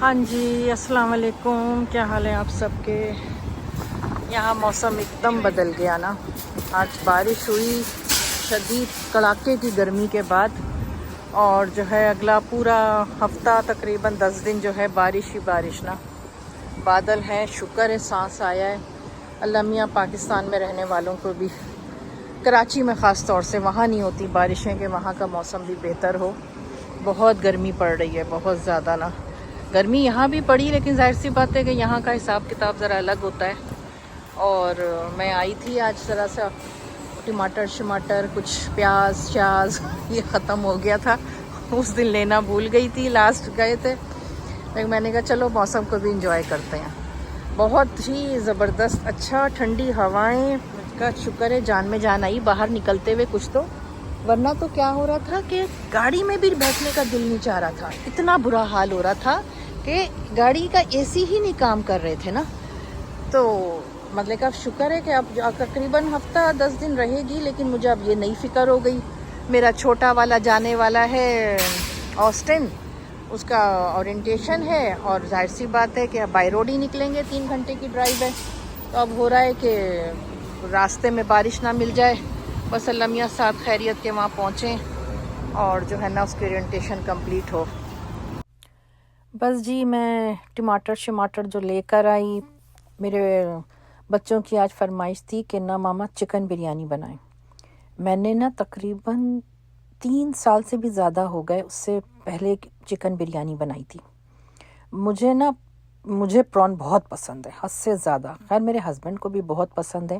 ہاں جی، السلام علیکم، کیا حال ہے آپ سب کے؟ یہاں موسم ایک دم بدل گیا نا. آج بارش ہوئی شدید کڑاکے کی گرمی کے بعد، اور جو ہے اگلا پورا ہفتہ تقریباً 10 دن جو ہے بارش ہی بارش نا. بادل ہے، شکر ہے سانس آیا ہے. اللہ میاں پاکستان میں رہنے والوں کو بھی، کراچی میں خاص طور سے، وہاں نہیں ہوتی بارشیں کہ وہاں کا موسم بھی بہتر ہو. بہت گرمی پڑ رہی ہے، بہت زیادہ نا. گرمی یہاں بھی پڑی، لیکن ظاہر سی بات ہے کہ یہاں کا حساب کتاب ذرا الگ ہوتا ہے. اور میں آئی تھی آج ذرا سا ٹماٹر کچھ پیاز شاز یہ ختم ہو گیا تھا. اس دن لینا بھول گئی تھی، لاسٹ گئے تھے. لیکن میں نے کہا چلو موسم کو بھی انجوائے کرتے ہیں. بہت ہی زبردست اچھا، ٹھنڈی ہوائیں کا شکر ہے، جان میں جان آئی باہر نکلتے ہوئے کچھ تو. ورنہ تو کیا ہو رہا تھا کہ گاڑی میں بھی بیٹھنے کا دل نہیں چاہ رہا تھا. اتنا برا حال ہو رہا تھا کہ گاڑی کا اے سی ہی نہیں کام کر رہے تھے نا. تو مطلب کہ اب شکر ہے کہ اب تقریباً ہفتہ 10 دن رہے گی. لیکن مجھے اب یہ نئی فکر ہو گئی. میرا چھوٹا والا جانے والا ہے آسٹن، اس کا اورینٹیشن ہے، اور ظاہر سی بات ہے کہ اب بائی روڈ ہی نکلیں گے، 3 گھنٹے کی ڈرائیو ہے. تو اب ہو رہا ہے کہ راستے میں بارش نہ مل جائے، بس اللہ میاں ساتھ خیریت کے وہاں پہنچیں اور جو ہے نا اس کی اورینٹیشن کمپلیٹ ہو. بس جی، میں ٹماٹر جو لے کر آئی، میرے بچوں کی آج فرمائش تھی کہ نا ماما چکن بریانی بنائیں. میں نے نا تقریباً 3 سال سے بھی زیادہ ہو گئے اس سے پہلے چکن بریانی بنائی تھی. مجھے پرون بہت پسند ہے، حد سے زیادہ. خیر میرے ہسبینڈ کو بھی بہت پسند ہے،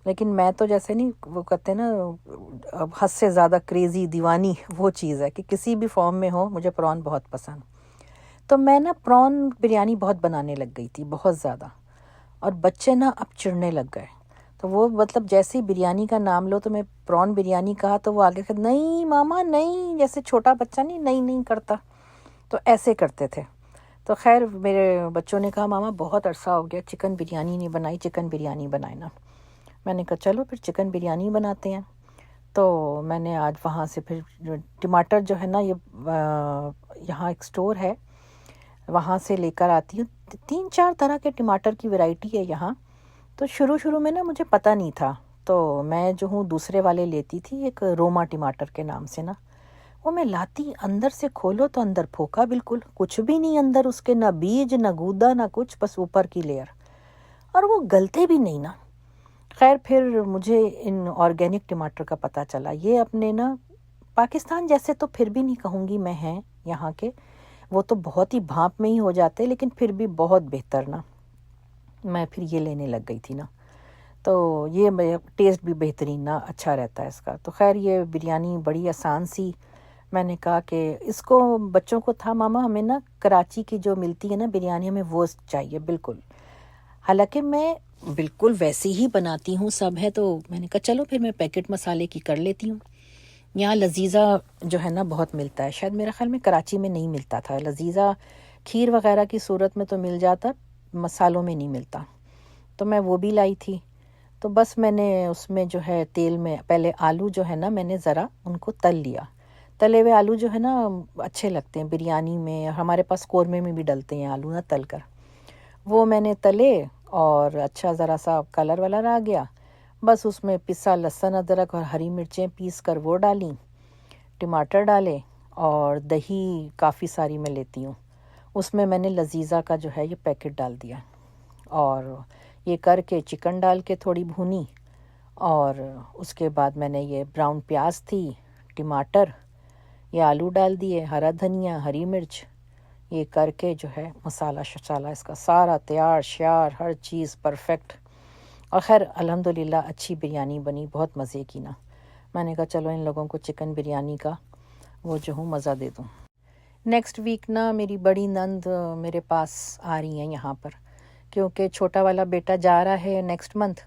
لیکن میں تو جیسے نہیں، وہ کہتے ہیں نا حد سے زیادہ کریزی دیوانی، وہ چیز ہے کہ کسی بھی فارم میں ہو مجھے پرون بہت پسند. تو میں نا پرون بریانی بہت بنانے لگ گئی تھی، بہت زیادہ. اور بچے نا اب چڑھنے لگ گئے. تو وہ مطلب جیسے ہی بریانی کا نام لو تو میں پرون بریانی کہا تو وہ آگے کہ نہیں ماما نہیں، جیسے چھوٹا بچہ نہیں کرتا. تو ایسے کرتے تھے. تو خیر میرے بچوں نے کہا ماما بہت عرصہ ہو گیا چکن بریانی نہیں بنائی، چکن بریانی بنائے نا. میں نے کہا چلو پھر چکن بریانی بناتے ہیں. تو میں نے آج وہاں سے پھر ٹماٹر جو ہے نا، یہ یہاں ایک سٹور ہے وہاں سے لے کر آتی ہوں. 3-4 طرح کے ٹماٹر کی ورائٹی ہے یہاں. تو شروع میں نا مجھے پتہ نہیں تھا، تو میں جو ہوں دوسرے والے لیتی تھی، ایک روما ٹماٹر کے نام سے نا. وہ میں لاتی، اندر سے کھولو تو اندر پھوکا، بالکل کچھ بھی نہیں اندر اس کے، نہ بیج نہ گودا نہ کچھ، بس اوپر کی لیئر. اور وہ گلتے بھی نہیں نا. خیر پھر مجھے ان آرگینک ٹماٹر کا پتہ چلا. یہ اپنے نا پاکستان جیسے تو پھر بھی نہیں کہوں گی میں ہیں یہاں کے، وہ تو بہت ہی بھانپ میں ہی ہو جاتے، لیکن پھر بھی بہت بہتر نا. میں پھر یہ لینے لگ گئی تھی نا. تو یہ ٹیسٹ بھی بہترین نا، اچھا رہتا ہے اس کا. تو خیر یہ بریانی بڑی آسان سی. میں نے کہا کہ اس کو بچوں کو تھا ماما ہمیں نا کراچی کی جو ملتی ہے نا بریانی، ہمیں وہ چاہیے بالکل. حالانکہ میں بالکل ویسی ہی بناتی ہوں، سب ہے. تو میں نے کہا چلو پھر میں پیکٹ مسالے کی کر لیتی ہوں. یہاں لذیذہ جو ہے نا بہت ملتا ہے، شاید میرا خیال میں کراچی میں نہیں ملتا تھا. لذیذہ کھیر وغیرہ کی صورت میں تو مل جاتا، مسالوں میں نہیں ملتا. تو میں وہ بھی لائی تھی. تو بس میں نے اس میں جو ہے تیل میں پہلے آلو جو ہے نا میں نے ذرا ان کو تل لیا. تلے ہوئے آلو جو ہے نا اچھے لگتے ہیں بریانی میں، ہمارے پاس قورمے میں بھی ڈلتے ہیں آلو نا تل کر. وہ میں نے تلے اور اچھا ذرا سا کلر والر آ گیا. بس اس میں پسا لہسن ادرک اور ہری مرچیں پیس کر وہ ڈالیں، ٹماٹر ڈالے، اور دہی کافی ساری میں لیتی ہوں. اس میں نے لذیذہ کا جو ہے یہ پیکٹ ڈال دیا، اور یہ کر کے چکن ڈال کے تھوڑی بھونی. اور اس کے بعد میں نے یہ براؤن پیاز تھی، ٹماٹر، یہ آلو ڈال دیے، ہرا دھنیا، ہری مرچ، یہ کر کے جو ہے مسالہ شسالہ اس کا سارا تیار شیار، ہر چیز پرفیکٹ. اور خیر الحمدللہ اچھی بریانی بنی، بہت مزے کی نا. میں نے کہا چلو ان لوگوں کو چکن بریانی کا وہ جو ہوں مزہ دے دوں. نیکسٹ ویک نا میری بڑی نند میرے پاس آ رہی ہیں یہاں پر، کیونکہ چھوٹا والا بیٹا جا رہا ہے نیکسٹ منتھ،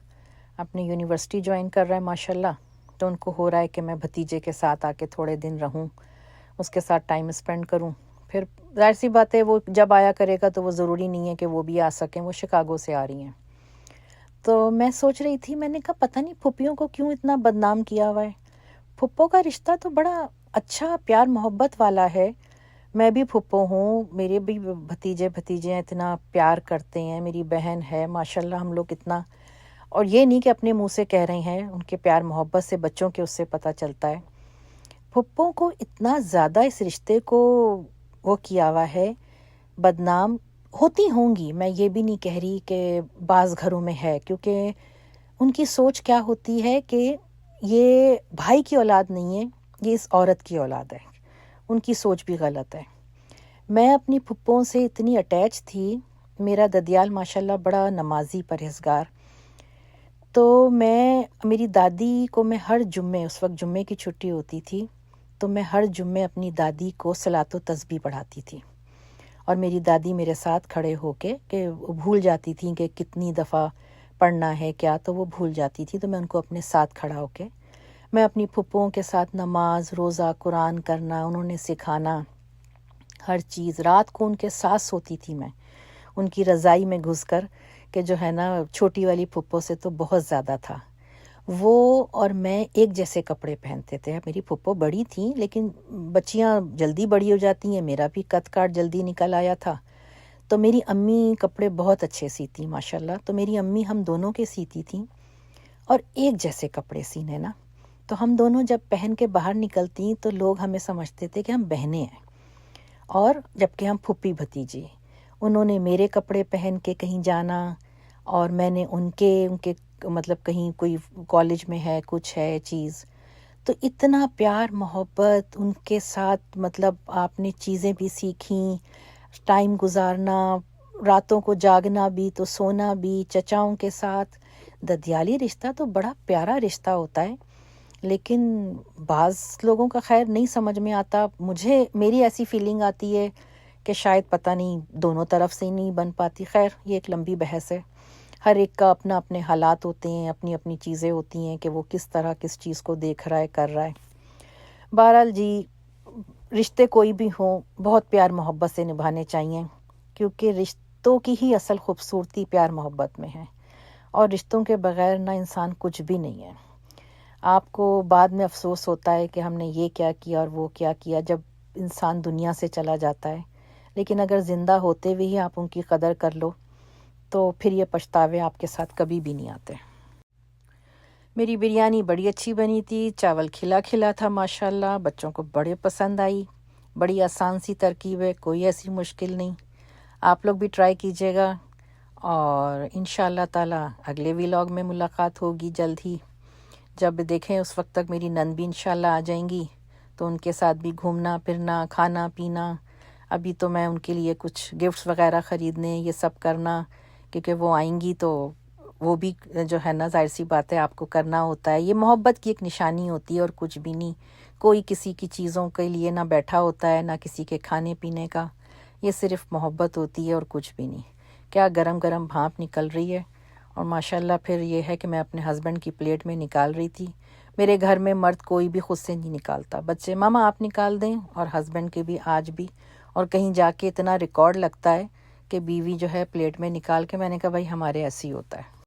اپنی یونیورسٹی جوائن کر رہا ہے ماشاءاللہ. تو ان کو ہو رہا ہے کہ میں بھتیجے کے ساتھ آ کے تھوڑے دن رہوں، اس کے ساتھ ٹائم اسپینڈ کروں. پھر ظاہر سی بات ہے وہ جب آیا کرے گا تو وہ ضروری نہیں ہے کہ وہ بھی آ سکیں، وہ شکاگو سے آ رہی ہیں. تو میں سوچ رہی تھی، میں نے کہا پتہ نہیں پھپھیوں کو کیوں اتنا بدنام کیا ہوا ہے. پھپھو کا رشتہ تو بڑا اچھا پیار محبت والا ہے. میں بھی پھپھو ہوں، میرے بھی بھتیجے اتنا پیار کرتے ہیں، میری بہن ہے ماشاءاللہ، ہم لوگ اتنا، اور یہ نہیں کہ اپنے منہ سے کہہ رہے ہیں، ان کے پیار محبت سے بچوں کے اس سے پتہ چلتا ہے۔ پھپھو کو اتنا زیادہ اس رشتے کو وہ کیا ہوا ہے، بدنام ہوتی ہوں گی، میں یہ بھی نہیں کہہ رہی کہ بعض گھروں میں ہے، کیونکہ ان کی سوچ کیا ہوتی ہے کہ یہ بھائی کی اولاد نہیں ہے، یہ اس عورت کی اولاد ہے، ان کی سوچ بھی غلط ہے۔ میں اپنی پھپھوں سے اتنی اٹیچ تھی، میرا ددیال ماشاءاللہ بڑا نمازی پرہیزگار، تو میری دادی کو میں ہر جمعے، اس وقت جمعے کی چھٹی ہوتی تھی، تو میں ہر جمعے اپنی دادی کو صلاۃ و تسبیح پڑھاتی تھی، اور میری دادی میرے ساتھ کھڑے ہو کے، کہ وہ بھول جاتی تھیں کہ کتنی دفعہ پڑھنا ہے کیا، تو وہ بھول جاتی تھی، تو میں ان کو اپنے ساتھ کھڑا ہو کے میں اپنی پھپھوں کے ساتھ نماز روزہ قرآن کرنا، انہوں نے سکھانا ہر چیز، رات کو ان کے ساتھ سوتی تھی میں، ان کی رضائی میں گھس کر، کہ جو ہے نا چھوٹی والی پھپھو سے تو بہت زیادہ تھا۔ وہ اور میں ایک جیسے کپڑے پہنتے تھے، میری پھپھو بڑی تھیں لیکن بچیاں جلدی بڑی ہو جاتی ہیں، میرا بھی قد کاٹ جلدی نکل آیا تھا، تو میری امی کپڑے بہت اچھے سیتی ماشاءاللہ، تو میری امی ہم دونوں کے سیتی تھیں، اور ایک جیسے کپڑے سینے نا، تو ہم دونوں جب پہن کے باہر نکلتی تو لوگ ہمیں سمجھتے تھے کہ ہم بہنیں ہیں، اور جبکہ ہم پھپھی بھتیجی، انہوں نے میرے کپڑے پہن کے کہیں جانا، اور میں نے ان کے مطلب کہیں کوئی کالج میں ہے کچھ ہے چیز، تو اتنا پیار محبت ان کے ساتھ، مطلب آپ نے چیزیں بھی سیکھیں، ٹائم گزارنا، راتوں کو جاگنا بھی تو سونا بھی چچاؤں کے ساتھ۔ ددیالی رشتہ تو بڑا پیارا رشتہ ہوتا ہے، لیکن بعض لوگوں کا خیر نہیں سمجھ میں آتا، میری ایسی فیلنگ آتی ہے کہ شاید پتہ نہیں دونوں طرف سے ہی نہیں بن پاتی، خیر یہ ایک لمبی بحث ہے، ہر ایک کا اپنا اپنے حالات ہوتے ہیں، اپنی اپنی چیزیں ہوتی ہیں کہ وہ کس طرح کس چیز کو دیکھ رہا ہے کر رہا ہے۔ بہرحال جی، رشتے کوئی بھی ہوں بہت پیار محبت سے نبھانے چاہیے، کیونکہ رشتوں کی ہی اصل خوبصورتی پیار محبت میں ہے، اور رشتوں کے بغیر نہ انسان کچھ بھی نہیں ہے۔ آپ کو بعد میں افسوس ہوتا ہے کہ ہم نے یہ کیا کیا اور وہ کیا کیا، جب انسان دنیا سے چلا جاتا ہے، لیکن اگر زندہ ہوتے ہوئے ہی آپ ان کی قدر کر لو تو پھر یہ پچھتاوے آپ کے ساتھ کبھی بھی نہیں آتے۔ میری بریانی بڑی اچھی بنی تھی، چاول کھلا کھلا تھا ماشاءاللہ، بچوں کو بڑے پسند آئی، بڑی آسان سی ترکیب ہے، کوئی ایسی مشکل نہیں، آپ لوگ بھی ٹرائی کیجیے گا، اور انشاءاللہ تعالی اگلے ویلاگ میں ملاقات ہوگی جلد ہی، جب دیکھیں اس وقت تک میری نند بھی انشاءاللہ آ جائیں گی، تو ان کے ساتھ بھی گھومنا پھرنا، کھانا پینا، ابھی تو میں ان کے لیے کچھ گفٹس وغیرہ خریدنے، یہ سب کرنا، کیونکہ وہ آئیں گی تو وہ بھی جو ہے نا ظاہر سی بات ہے آپ کو کرنا ہوتا ہے، یہ محبت کی ایک نشانی ہوتی ہے اور کچھ بھی نہیں، کوئی کسی کی چیزوں کے لیے نہ بیٹھا ہوتا ہے، نہ کسی کے کھانے پینے کا، یہ صرف محبت ہوتی ہے اور کچھ بھی نہیں۔ کیا گرم گرم بھانپ نکل رہی ہے، اور ماشاءاللہ پھر یہ ہے کہ میں اپنے ہسبینڈ کی پلیٹ میں نکال رہی تھی، میرے گھر میں مرد کوئی بھی خود سے نہیں نکالتا، بچے ماما آپ نکال دیں، اور ہسبینڈ کے بھی آج بھی، اور کہیں جا کے اتنا ریکارڈ لگتا ہے کہ بیوی جو ہے پلیٹ میں نکال کے، میں نے کہا بھائی ہمارے ایسے ہی ہوتا ہے۔